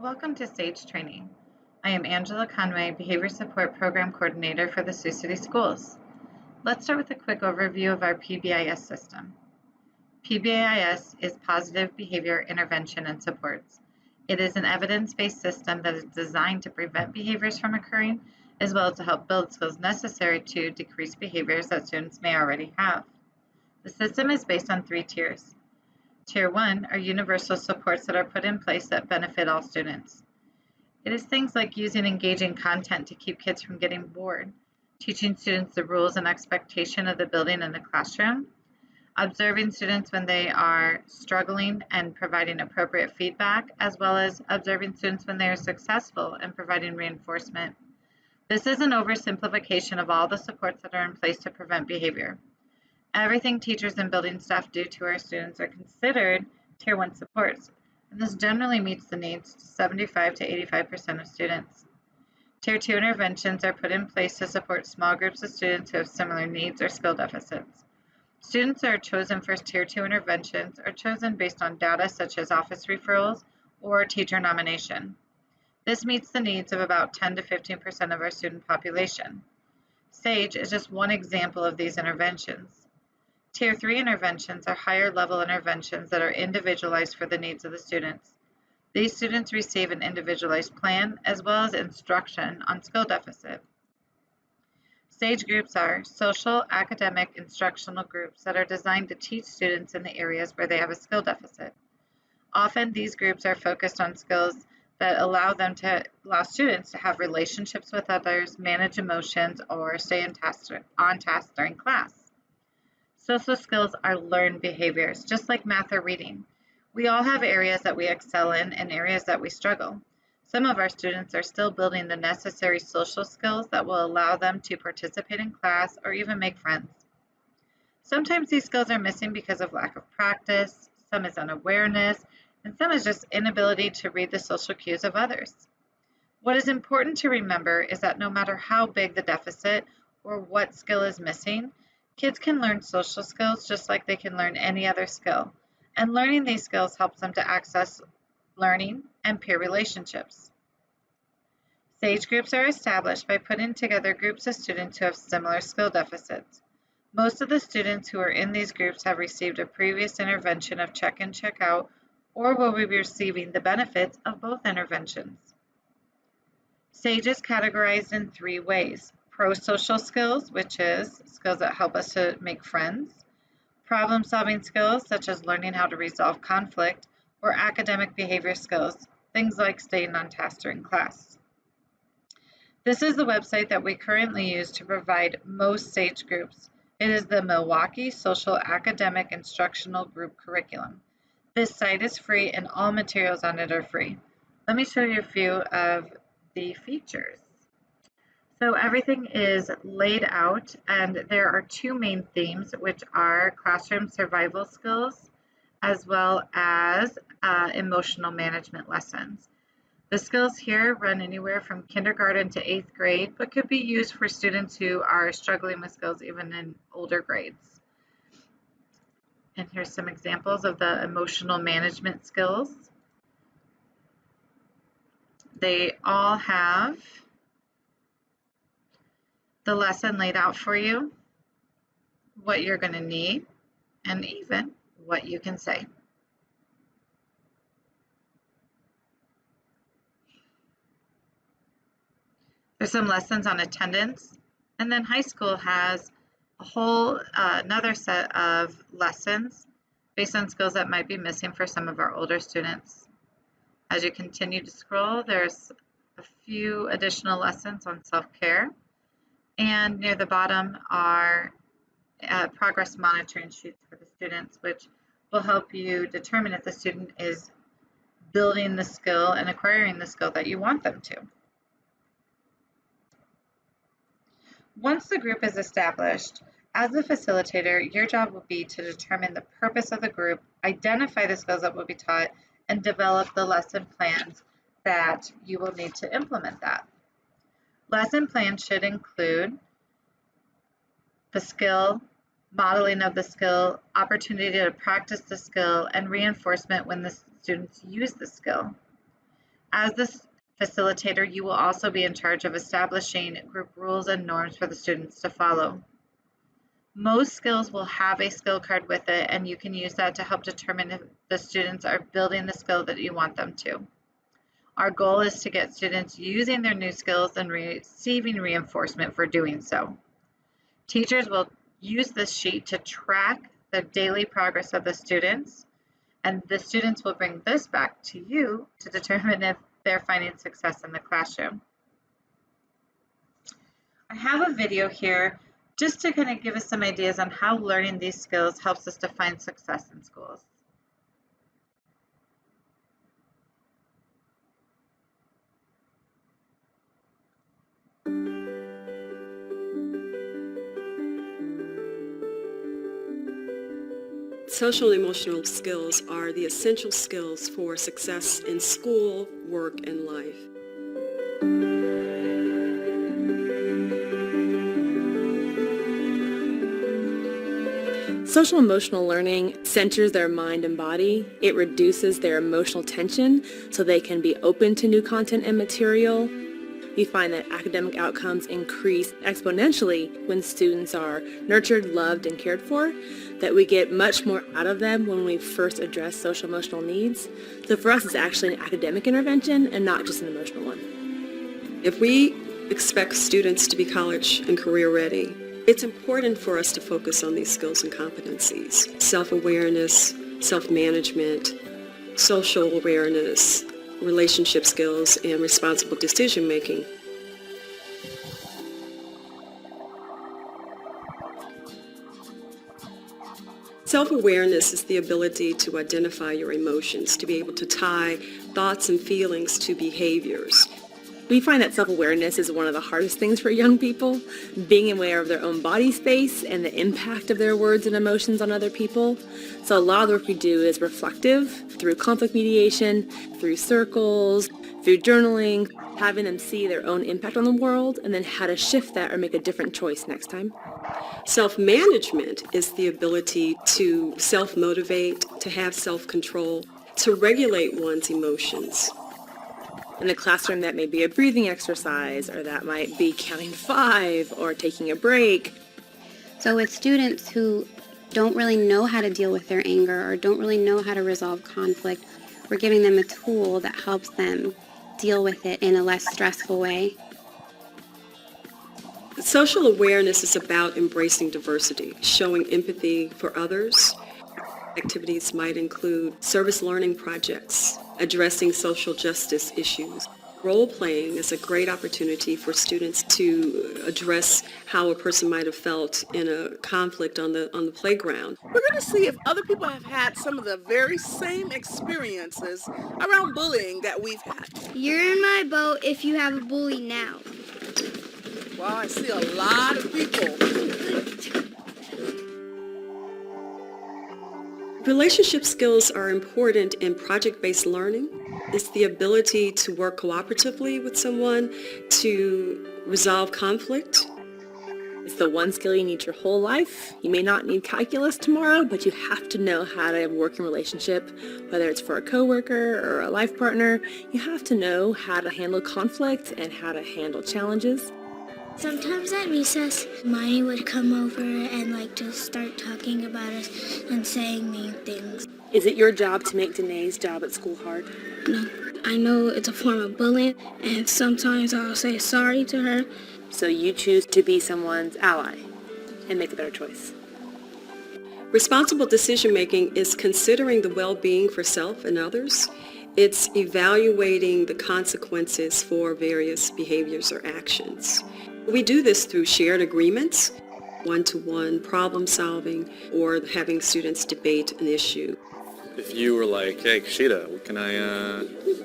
Welcome to Saig training. I am Angela Conway, Behavior Support Program Coordinator for the Sioux City Schools. Let's start with a quick overview of our PBIS system. PBIS is Positive Behavior Intervention and Supports. It is an evidence-based system that is designed to prevent behaviors from occurring, as well as to help build skills necessary to decrease behaviors that students may already have. The system is based on 3 tiers. Tier 1 are universal supports that are put in place that benefit all students. It is things like using engaging content to keep kids from getting bored, teaching students the rules and expectation of the building in the classroom, observing students when they are struggling and providing appropriate feedback, as well as observing students when they are successful and providing reinforcement. This is an oversimplification of all the supports that are in place to prevent behavior. Everything teachers and building staff do to our students are considered Tier 1 supports, and this generally meets the needs of 75 to 85% of students. Tier 2 interventions are put in place to support small groups of students who have similar needs or skill deficits. Students that are chosen for Tier 2 interventions are chosen based on data such as office referrals or teacher nomination. This meets the needs of about 10 to 15% of our student population. Saig is just one example of these interventions. Tier 3 interventions are higher level interventions that are individualized for the needs of the students. These students receive an individualized plan as well as instruction on skill deficit. Saig groups are social, academic, instructional groups that are designed to teach students in the areas where they have a skill deficit. Often these groups are focused on skills that allow students to have relationships with others, manage emotions, or stay on task during class. Social skills are learned behaviors, just like math or reading. We all have areas that we excel in and areas that we struggle. Some of our students are still building the necessary social skills that will allow them to participate in class or even make friends. Sometimes these skills are missing because of lack of practice, some is unawareness, and some is just inability to read the social cues of others. What is important to remember is that no matter how big the deficit or what skill is missing, kids can learn social skills just like they can learn any other skill, and learning these skills helps them to access learning and peer relationships. Saig groups are established by putting together groups of students who have similar skill deficits. Most of the students who are in these groups have received a previous intervention of check-in, check-out, or will be receiving the benefits of both interventions. Saig is categorized in 3 ways. Pro-social skills, which is skills that help us to make friends, problem-solving skills, such as learning how to resolve conflict, or academic behavior skills, things like staying on task during class. This is the website that we currently use to provide most Saig groups. It is the Milwaukee Social Academic Instructional Group Curriculum. This site is free and all materials on it are free. Let me show you a few of the features. So everything is laid out, and there are 2 main themes, which are classroom survival skills as well as emotional management lessons. The skills here run anywhere from kindergarten to 8th grade, but could be used for students who are struggling with skills even in older grades. And here's some examples of the emotional management skills. They all have the lesson laid out for you, what you're going to need, and even what you can say. There's some lessons on attendance, and then high school has a whole another set of lessons based on skills that might be missing for some of our older students. As you continue to scroll, there's a few additional lessons on self-care, and near the bottom are progress monitoring sheets for the students, which will help you determine if the student is building the skill and acquiring the skill that you want them to. Once the group is established, as the facilitator, your job will be to determine the purpose of the group, identify the skills that will be taught, and develop the lesson plans that you will need to implement that. Lesson plans should include the skill, modeling of the skill, opportunity to practice the skill, and reinforcement when the students use the skill. As this facilitator, you will also be in charge of establishing group rules and norms for the students to follow. Most skills will have a skill card with it, and you can use that to help determine if the students are building the skill that you want them to. Our goal is to get students using their new skills and receiving reinforcement for doing so. Teachers will use this sheet to track the daily progress of the students, and the students will bring this back to you to determine if they're finding success in the classroom. I have a video here just to kind of give us some ideas on how learning these skills helps us to find success in schools. Social and emotional skills are the essential skills for success in school, work, and life. Social emotional learning centers their mind and body. It reduces their emotional tension so they can be open to new content and material. We find that academic outcomes increase exponentially when students are nurtured, loved, and cared for, that we get much more out of them when we first address social emotional needs. So for us, it's actually an academic intervention and not just an emotional one. If we expect students to be college and career ready, it's important for us to focus on these skills and competencies: self-awareness, self-management, social awareness, relationship skills, and responsible decision-making. Self-awareness is the ability to identify your emotions, to be able to tie thoughts and feelings to behaviors. We find that self-awareness is one of the hardest things for young people, being aware of their own body space and the impact of their words and emotions on other people. So a lot of the work we do is reflective, through conflict mediation, through circles, through journaling, having them see their own impact on the world, and then how to shift that or make a different choice next time. Self-management is the ability to self-motivate, to have self-control, to regulate one's emotions. In the classroom, that may be a breathing exercise, or that might be counting 5 or taking a break. So with students who don't really know how to deal with their anger or don't really know how to resolve conflict, we're giving them a tool that helps them deal with it in a less stressful way. Social awareness is about embracing diversity, showing empathy for others. Activities might include service learning projects, addressing social justice issues. Role-playing is a great opportunity for students to address how a person might have felt in a conflict on the playground. We're going to see if other people have had some of the very same experiences around bullying that we've had. You're in my boat if you have a bully now. Well, I see a lot of people. Relationship skills are important in project-based learning. It's the ability to work cooperatively with someone, to resolve conflict. It's the one skill you need your whole life. You may not need calculus tomorrow, but you have to know how to work in relationship, whether it's for a coworker or a life partner. You have to know how to handle conflict and how to handle challenges. Sometimes at recess, Maya would come over and just start talking about us and saying mean things. Is it your job to make Danae's job at school hard? No, I know it's a form of bullying, and sometimes I'll say sorry to her. So you choose to be someone's ally and make a better choice. Responsible decision-making is considering the well-being for self and others. It's evaluating the consequences for various behaviors or actions. We do this through shared agreements, one-to-one problem solving, or having students debate an issue. If you were like, hey, Kashida,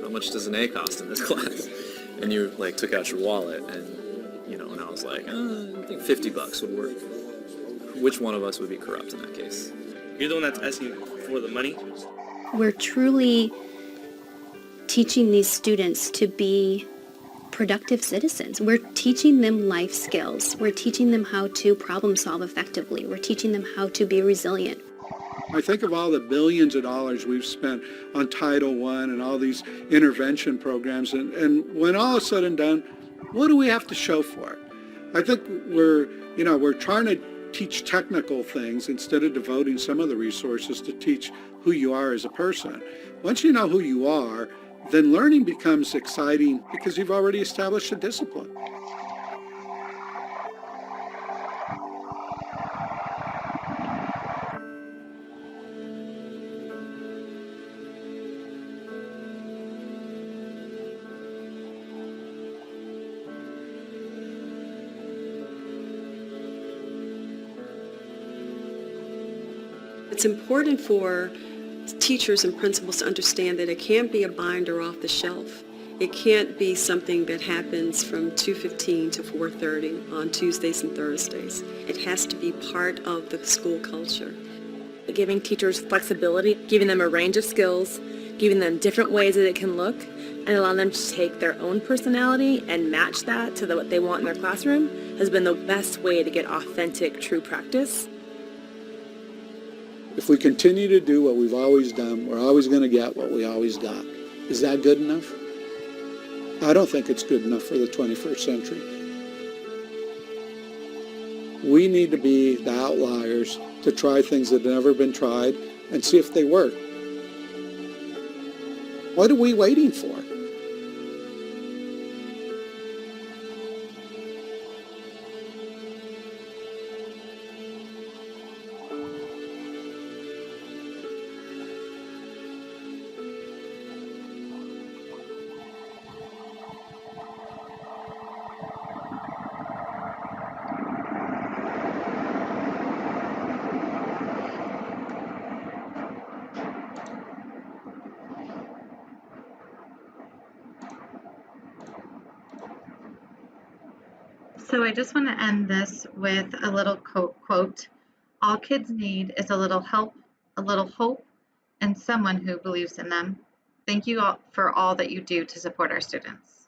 how much does an A cost in this class? And you took out your wallet and I was like, I think $50 would work. Which one of us would be corrupt in that case? You're the one that's asking for the money? We're truly teaching these students to be productive citizens. We're teaching them life skills. We're teaching them how to problem solve effectively. We're teaching them how to be resilient. I think of all the billions of dollars we've spent on Title I and all these intervention programs, and when all is said and done, what do we have to show for it? I think we're trying to teach technical things instead of devoting some of the resources to teach who you are as a person. Once you know who you are, then learning becomes exciting because you've already established a discipline. It's important for teachers and principals to understand that it can't be a binder off the shelf. It can't be something that happens from 2:15 to 4:30 on Tuesdays and Thursdays. It has to be part of the school culture. Giving teachers flexibility, giving them a range of skills, giving them different ways that it can look, and allowing them to take their own personality and match that to what they want in their classroom has been the best way to get authentic, true practice. If we continue to do what we've always done, we're always going to get what we always got. Is that good enough? I don't think it's good enough for the 21st century. We need to be the outliers to try things that have never been tried and see if they work. What are we waiting for? So I just want to end this with a little quote. All kids need is a little help, a little hope, and someone who believes in them. Thank you all for all that you do to support our students.